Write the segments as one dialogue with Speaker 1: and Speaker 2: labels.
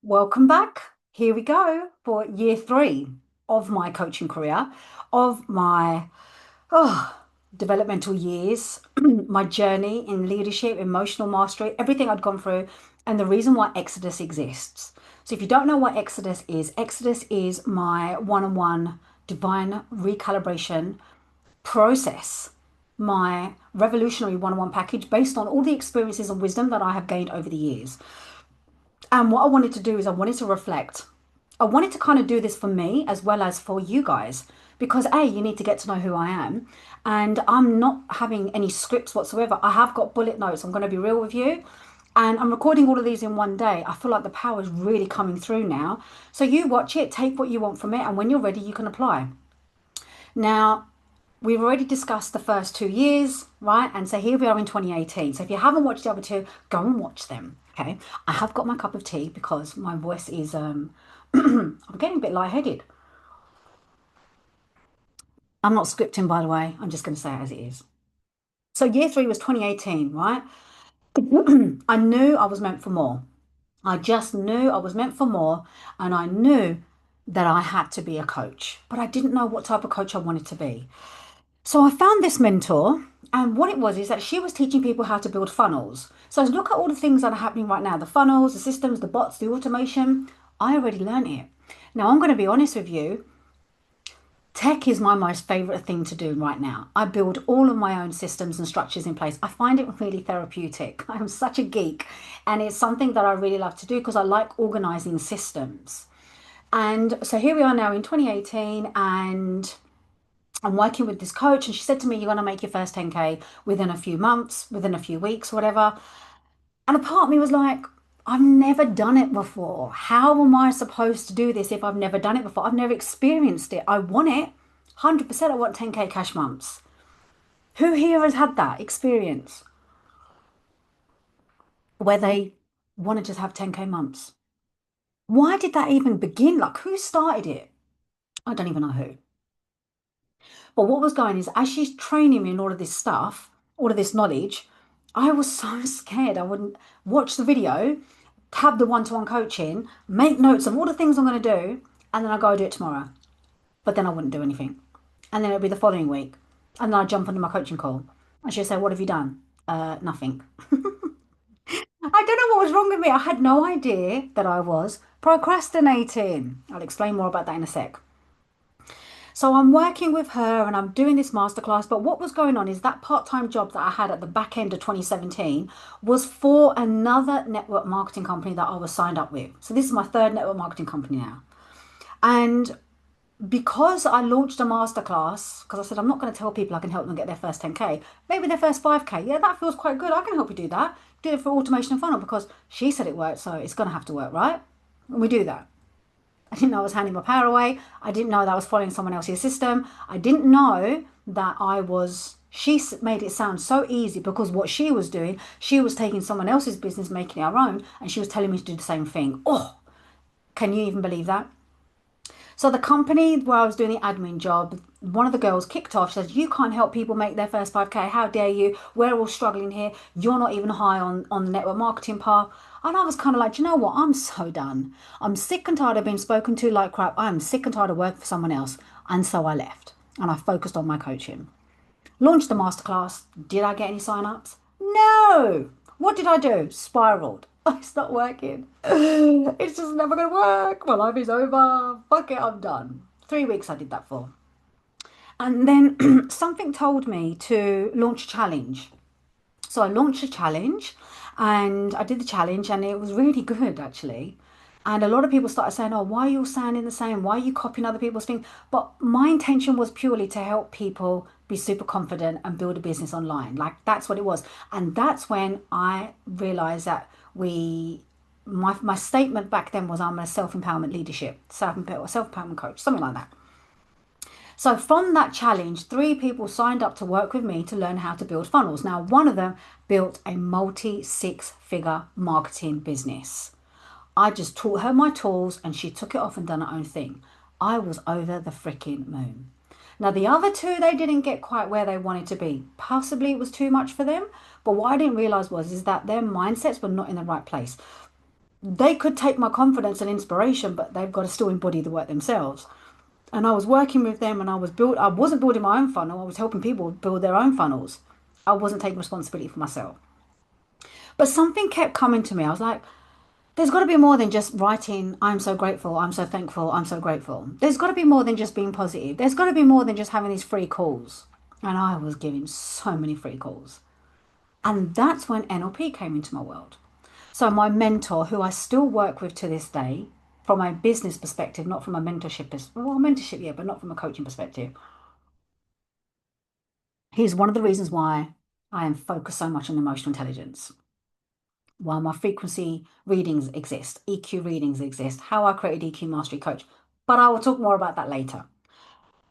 Speaker 1: Welcome back. Here we go for year three of my coaching career, of my oh, developmental years, my journey in leadership, emotional mastery, everything I'd gone through, and the reason why Exodus exists. So, if you don't know what Exodus is my one-on-one divine recalibration process, my revolutionary one-on-one package based on all the experiences and wisdom that I have gained over the years. And what I wanted to do is I wanted to reflect. I wanted to kind of do this for me as well as for you guys because A, you need to get to know who I am. And I'm not having any scripts whatsoever. I have got bullet notes. I'm going to be real with you. And I'm recording all of these in one day. I feel like the power is really coming through now. So you watch it, take what you want from it, and when you're ready, you can apply. Now, we've already discussed the first 2 years, right? And so here we are in 2018. So if you haven't watched the other two, go and watch them. Okay. I have got my cup of tea because my voice is I'm getting a bit lightheaded. I'm not scripting, by the way. I'm just going to say it as it is. So year three was 2018, right? I knew I was meant for more. I just knew I was meant for more, and I knew that I had to be a coach, but I didn't know what type of coach I wanted to be. So I found this mentor, and what it was is that she was teaching people how to build funnels. So look at all the things that are happening right now, the funnels, the systems, the bots, the automation. I already learned it. Now I'm going to be honest with you. Tech is my most favorite thing to do right now. I build all of my own systems and structures in place. I find it really therapeutic. I'm such a geek, and it's something that I really love to do because I like organizing systems. And so here we are now in 2018, and I'm working with this coach, and she said to me, "You're going to make your first 10K within a few months, within a few weeks, whatever." And a part of me was like, I've never done it before. How am I supposed to do this if I've never done it before? I've never experienced it. I want it. 100% I want 10K cash months. Who here has had that experience where they want to just have 10K months? Why did that even begin? Like, who started it? I don't even know who. But what was going is, as she's training me in all of this stuff, all of this knowledge, I was so scared. I wouldn't watch the video, have the one-to-one coaching, make notes of all the things I'm going to do, and then I go do it tomorrow. But then I wouldn't do anything. And then it'll be the following week. And then I jump onto my coaching call. And she'll say, "What have you done?" Nothing. I don't know what was wrong with me. I had no idea that I was procrastinating. I'll explain more about that in a sec. So I'm working with her and I'm doing this masterclass. But what was going on is that part-time job that I had at the back end of 2017 was for another network marketing company that I was signed up with. So this is my third network marketing company now. And because I launched a masterclass, because I said I'm not going to tell people I can help them get their first 10K, maybe their first 5K. Yeah, that feels quite good. I can help you do that. Do it for automation and funnel because she said it worked, so it's going to have to work, right? And we do that. I didn't know I was handing my power away. I didn't know that I was following someone else's system. I didn't know that I was. She made it sound so easy because what she was doing, she was taking someone else's business, making it her own, and she was telling me to do the same thing. Oh, can you even believe that? So the company where I was doing the admin job, one of the girls kicked off, says, "You can't help people make their first 5K. How dare you? We're all struggling here. You're not even high on the network marketing path." And I was kind of like, "Do you know what? I'm so done. I'm sick and tired of being spoken to like crap. I'm sick and tired of working for someone else." And so I left and I focused on my coaching. Launched the masterclass. Did I get any sign-ups? No. What did I do? Spiraled. It's not working. It's just never going to work. My life is over. Fuck it, I'm done. 3 weeks I did that for. And then something told me to launch a challenge. So I launched a challenge and I did the challenge and it was really good actually. And a lot of people started saying, "Oh, why are you all sounding the same? Why are you copying other people's things?" But my intention was purely to help people be super confident and build a business online. Like that's what it was. And that's when I realized that my statement back then was I'm a self-empowerment leadership, self-empowerment coach, something like that. So from that challenge, 3 people signed up to work with me to learn how to build funnels. Now, one of them built a multi six-figure marketing business. I just taught her my tools and she took it off and done her own thing. I was over the freaking moon. Now, the other two, they didn't get quite where they wanted to be. Possibly it was too much for them. But what I didn't realize was is that their mindsets were not in the right place. they could take my confidence and inspiration, but they've got to still embody the work themselves. And I was working with them and I wasn't building my own funnel. I was helping people build their own funnels. I wasn't taking responsibility for myself. But something kept coming to me. I was like, there's got to be more than just writing, I'm so grateful, I'm so thankful, I'm so grateful. There's got to be more than just being positive. There's got to be more than just having these free calls. And I was giving so many free calls. And that's when NLP came into my world. So my mentor, who I still work with to this day, from a business perspective, not from a mentorship, well, mentorship, yeah, but not from a coaching perspective. He's one of the reasons why I am focused so much on emotional intelligence. While my frequency readings exist, EQ readings exist, how I created EQ Mastery Coach. But I will talk more about that later.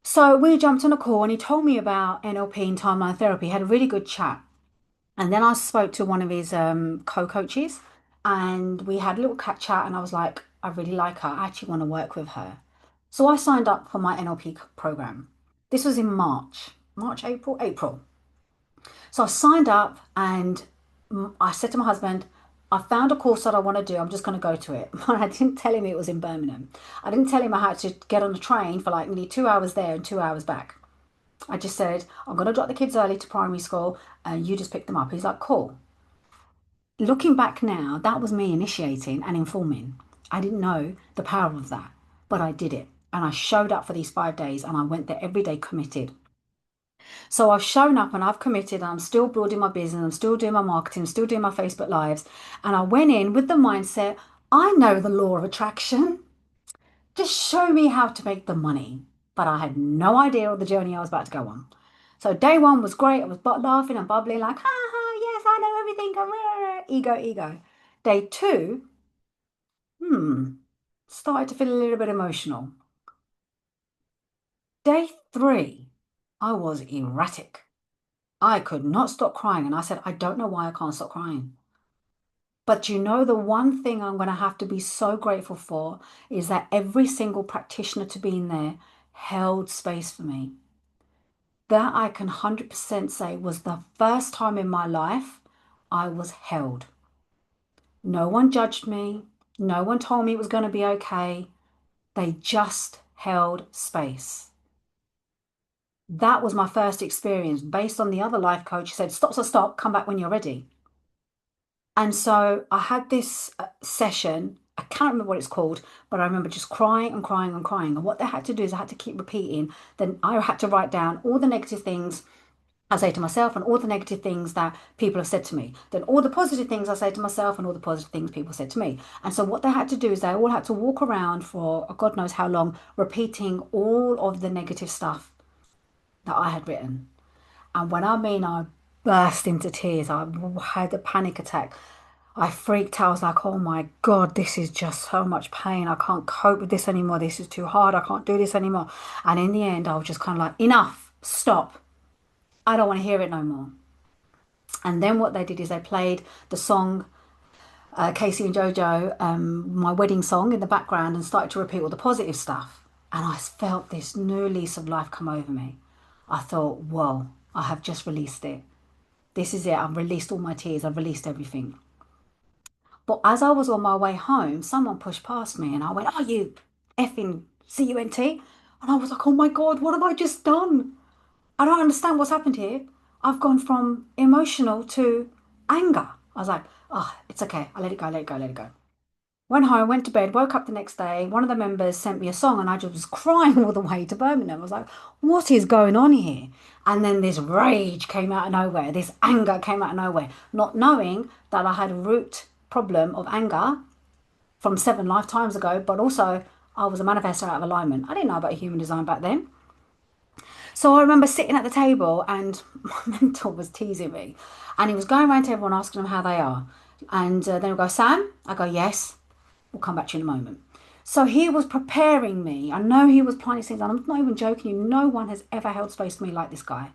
Speaker 1: So we jumped on a call and he told me about NLP and timeline therapy, had a really good chat. And then I spoke to one of his co-coaches and we had a little cat chat and I was like, I really like her. I actually want to work with her. So I signed up for my NLP program. This was in March, April. So I signed up and I said to my husband, I found a course that I want to do. I'm just going to go to it. But I didn't tell him it was in Birmingham. I didn't tell him I had to get on a train for like nearly 2 hours there and 2 hours back. I just said, I'm going to drop the kids early to primary school and you just pick them up. He's like, cool. Looking back now, that was me initiating and informing. I didn't know the power of that, but I did it. And I showed up for these 5 days and I went there every day committed. So I've shown up and I've committed and I'm still building my business. I'm still doing my marketing, I'm still doing my Facebook Lives. And I went in with the mindset, I know the law of attraction. Just show me how to make the money. But I had no idea of the journey I was about to go on. So day one was great. I was laughing and bubbling like, ha ha, yes, I know everything. Ego, ego. Day two, started to feel a little bit emotional. Day three, I was erratic. I could not stop crying. And I said, I don't know why I can't stop crying. But you know, the one thing I'm going to have to be so grateful for is that every single practitioner to be in there held space for me. That I can 100% say was the first time in my life I was held. No one judged me. No one told me it was going to be okay. They just held space. That was my first experience based on the other life coach who said, stop, stop, stop, come back when you're ready. And so I had this session. I can't remember what it's called, but I remember just crying and crying and crying. And what they had to do is I had to keep repeating. Then I had to write down all the negative things I say to myself and all the negative things that people have said to me. Then all the positive things I say to myself and all the positive things people said to me. And so what they had to do is they all had to walk around for God knows how long, repeating all of the negative stuff that I had written. And when I mean I burst into tears, I had a panic attack. I freaked out. I was like, oh my God, this is just so much pain. I can't cope with this anymore. This is too hard. I can't do this anymore. And in the end, I was just kind of like, enough, stop. I don't want to hear it no more. And then what they did is they played the song Casey and Jojo, my wedding song in the background and started to repeat all the positive stuff. And I felt this new lease of life come over me. I thought, whoa, I have just released it. This is it. I've released all my tears. I've released everything. But as I was on my way home, someone pushed past me and I went, oh, you effing CUNT. And I was like, oh my God, what have I just done? I don't understand what's happened here. I've gone from emotional to anger. I was like, oh, it's okay. I let it go, let it go, let it go. Went home, went to bed, woke up the next day. One of the members sent me a song and I just was crying all the way to Birmingham. I was like, what is going on here? And then this rage came out of nowhere. This anger came out of nowhere, not knowing that I had a root problem of anger from 7 lifetimes ago, but also I was a manifestor out of alignment. I didn't know about human design back then. So I remember sitting at the table and my mentor was teasing me and he was going around to everyone asking them how they are. And then he'll go, Sam? I go, yes. We'll come back to you in a moment. So he was preparing me. I know he was planting things. I'm not even joking you. No one has ever held space for me like this guy.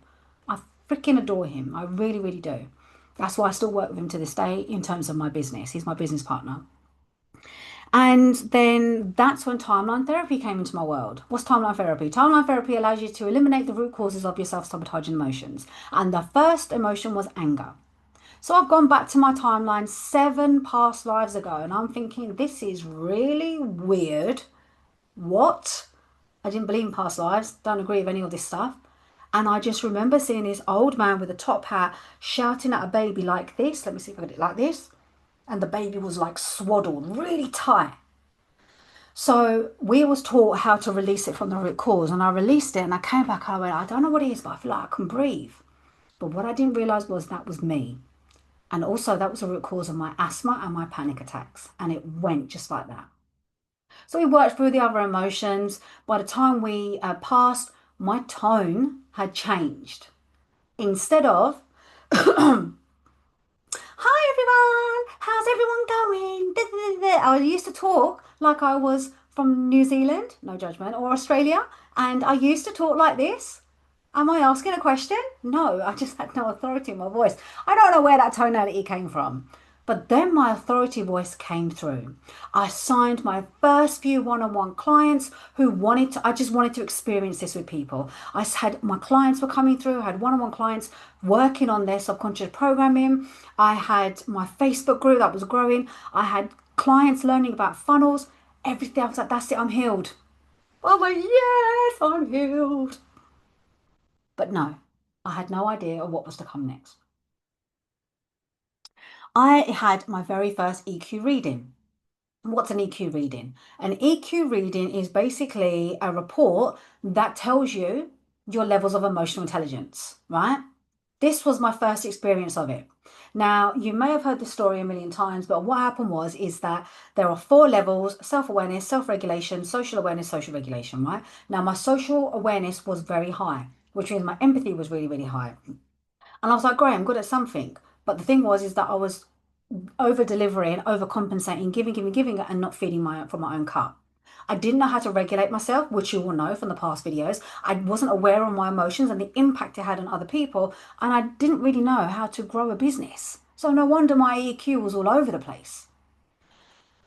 Speaker 1: I freaking adore him. I really, really do. That's why I still work with him to this day in terms of my business. He's my business partner. And then that's when timeline therapy came into my world. What's timeline therapy? Timeline therapy allows you to eliminate the root causes of your self-sabotaging emotions. And the first emotion was anger. So I've gone back to my timeline 7 past lives ago, and I'm thinking, this is really weird. What? I didn't believe in past lives, don't agree with any of this stuff. And I just remember seeing this old man with a top hat shouting at a baby like this. Let me see if I get it like this. And the baby was like swaddled, really tight. So we was taught how to release it from the root cause, and I released it, and I came back and I went, I don't know what it is, but I feel like I can breathe. But what I didn't realize was that was me. And also that was the root cause of my asthma and my panic attacks. And it went just like that. So we worked through the other emotions. By the time we passed, my tone had changed. Instead of, hi everyone, how's everyone going? I used to talk like I was from New Zealand, no judgment, or Australia. And I used to talk like this. Am I asking a question? No, I just had no authority in my voice. I don't know where that tonality came from. But then my authority voice came through. I signed my first few one-on-one clients who wanted to, I just wanted to experience this with people. I had my clients were coming through, I had one-on-one clients working on their subconscious programming. I had my Facebook group that was growing. I had clients learning about funnels, everything. I was like, that's it, I'm healed. I was like, yes, I'm healed. But no, I had no idea of what was to come next. I had my very first EQ reading. What's an EQ reading? An EQ reading is basically a report that tells you your levels of emotional intelligence, right? This was my first experience of it. Now, you may have heard the story a million times, but what happened was is that there are 4 levels: self-awareness, self-regulation, social awareness, social regulation, right? Now, my social awareness was very high, which means my empathy was really, really high. And I was like, great, I'm good at something. But the thing was, is that I was over delivering, overcompensating, giving, and not feeding my from my own cup. I didn't know how to regulate myself, which you will know from the past videos. I wasn't aware of my emotions and the impact it had on other people, and I didn't really know how to grow a business. So no wonder my EQ was all over the place.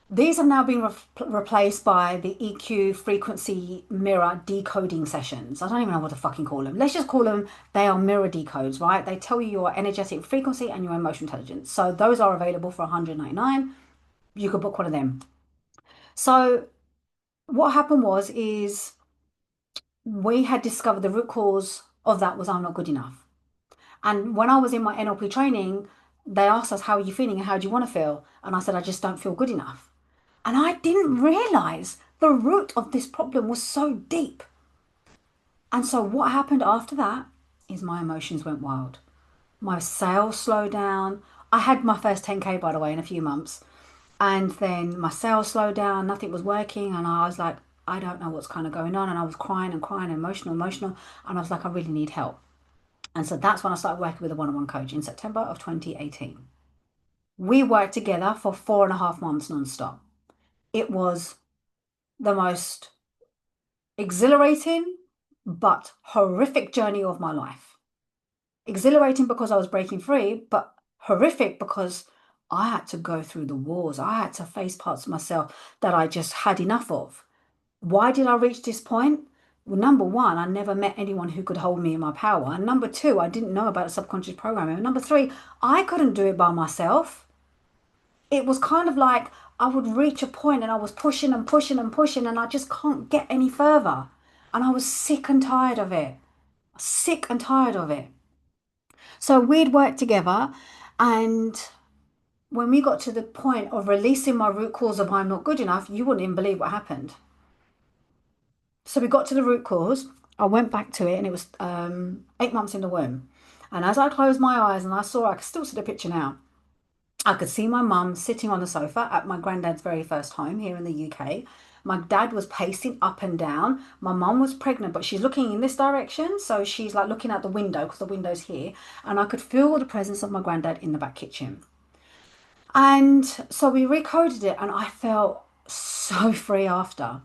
Speaker 1: These have now been replaced by the EQ frequency mirror decoding sessions. I don't even know what to fucking call them. Let's just call them, they are mirror decodes, right? They tell you your energetic frequency and your emotional intelligence. So those are available for 199. You could book one of them. So what happened was is we had discovered the root cause of that was I'm not good enough. And when I was in my NLP training, they asked us, how are you feeling and how do you want to feel? And I said, I just don't feel good enough. And I didn't realize the root of this problem was so deep. And so what happened after that is my emotions went wild. My sales slowed down. I had my first 10K, by the way, in a few months. And then my sales slowed down, nothing was working. And I was like, I don't know what's kind of going on. And I was crying and crying, emotional. And I was like, I really need help. And so that's when I started working with a one-on-one coach in September of 2018. We worked together for 4.5 months non-stop. It was the most exhilarating but horrific journey of my life. Exhilarating because I was breaking free, but horrific because I had to go through the wars. I had to face parts of myself that I just had enough of. Why did I reach this point? Well, number one, I never met anyone who could hold me in my power. And number two, I didn't know about subconscious programming. And number three, I couldn't do it by myself. It was kind of like I would reach a point and I was pushing and pushing and pushing, and I just can't get any further. And I was sick and tired of it. Sick and tired of it. So we'd worked together, and when we got to the point of releasing my root cause of I'm not good enough, you wouldn't even believe what happened. So we got to the root cause. I went back to it, and it was 8 months in the womb. And as I closed my eyes and I can still see the picture now. I could see my mum sitting on the sofa at my granddad's very first home here in the UK. My dad was pacing up and down. My mum was pregnant, but she's looking in this direction. So she's like looking out the window because the window's here. And I could feel the presence of my granddad in the back kitchen. And so we recoded it, and I felt so free after.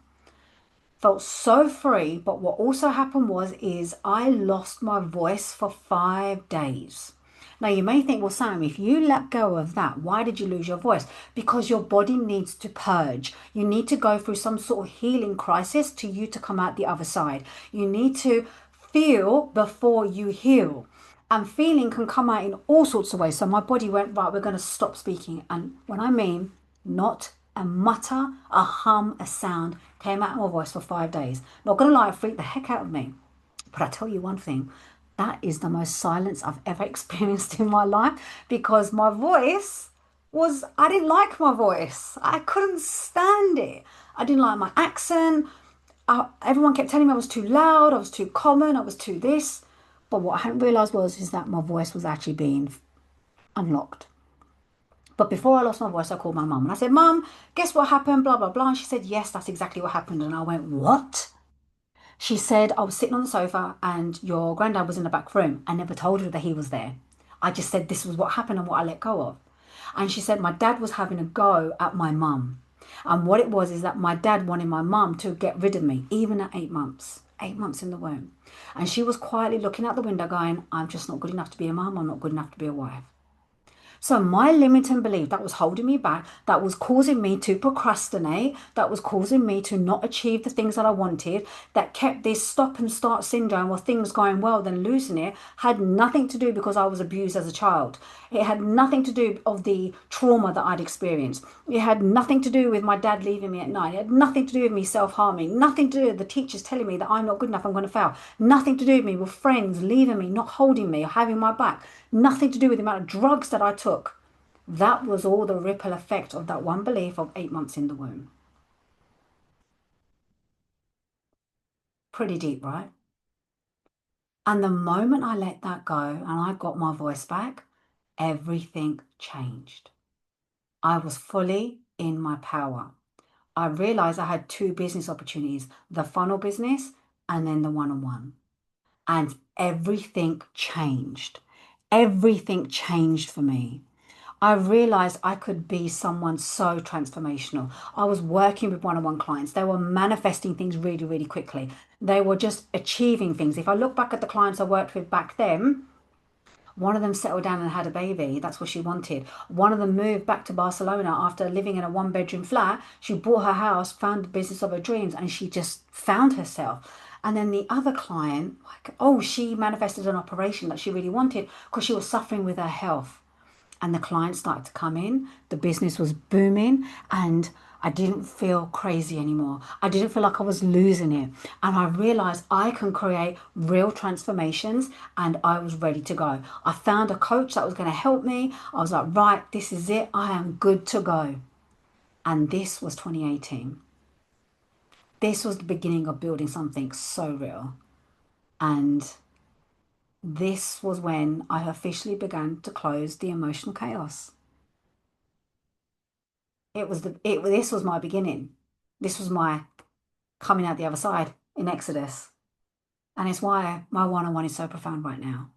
Speaker 1: Felt so free. But what also happened is I lost my voice for 5 days. Now you may think, well, Sam, if you let go of that, why did you lose your voice? Because your body needs to purge. You need to go through some sort of healing crisis to come out the other side. You need to feel before you heal. And feeling can come out in all sorts of ways. So my body went, right, we're going to stop speaking. And when I mean not a mutter, a hum, a sound came out of my voice for 5 days. Not going to lie, it freaked the heck out of me. But I tell you one thing, that is the most silence I've ever experienced in my life because my voice was, I didn't like my voice. I couldn't stand it. I didn't like my accent. Everyone kept telling me I was too loud, I was too common, I was too this. But what I hadn't realised was is that my voice was actually being unlocked. But before I lost my voice, I called my mum and I said, Mum, guess what happened? Blah, blah, blah. And she said, yes, that's exactly what happened. And I went, what? She said, I was sitting on the sofa and your granddad was in the back room. I never told her that he was there. I just said this was what happened and what I let go of. And she said, my dad was having a go at my mum. And what it was is that my dad wanted my mum to get rid of me, even at 8 months, 8 months in the womb. And she was quietly looking out the window going, I'm just not good enough to be a mum. I'm not good enough to be a wife. So my limiting belief that was holding me back, that was causing me to procrastinate, that was causing me to not achieve the things that I wanted, that kept this stop and start syndrome or things going well then losing it, had nothing to do because I was abused as a child. It had nothing to do of the trauma that I'd experienced. It had nothing to do with my dad leaving me at night. It had nothing to do with me self-harming. Nothing to do with the teachers telling me that I'm not good enough, I'm going to fail. Nothing to do with me with friends leaving me, not holding me or having my back. Nothing to do with the amount of drugs that I took. That was all the ripple effect of that one belief of 8 months in the womb. Pretty deep, right? And the moment I let that go and I got my voice back, everything changed. I was fully in my power. I realized I had two business opportunities, the funnel business and then the one-on-one. And everything changed. Everything changed for me. I realized I could be someone so transformational. I was working with one-on-one clients. They were manifesting things really, really quickly. They were just achieving things. If I look back at the clients I worked with back then, one of them settled down and had a baby. That's what she wanted. One of them moved back to Barcelona after living in a one-bedroom flat. She bought her house, found the business of her dreams, and she just found herself. And then the other client, like, oh, she manifested an operation that she really wanted because she was suffering with her health. And the clients started to come in. The business was booming, and I didn't feel crazy anymore. I didn't feel like I was losing it. And I realized I can create real transformations, and I was ready to go. I found a coach that was going to help me. I was like, right, this is it. I am good to go. And this was 2018. This was the beginning of building something so real. And this was when I officially began to close the emotional chaos. This was my beginning. This was my coming out the other side in Exodus. And it's why my one-on-one is so profound right now.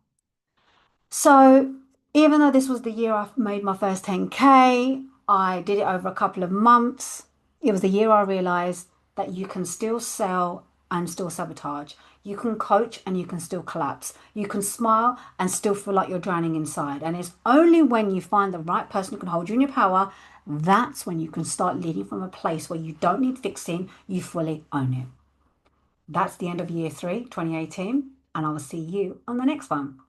Speaker 1: So even though this was the year I made my first 10K, I did it over a couple of months. It was the year I realized that you can still sell and still sabotage. You can coach and you can still collapse. You can smile and still feel like you're drowning inside. And it's only when you find the right person who can hold you in your power, that's when you can start leading from a place where you don't need fixing, you fully own it. That's the end of year 3, 2018, and I will see you on the next one.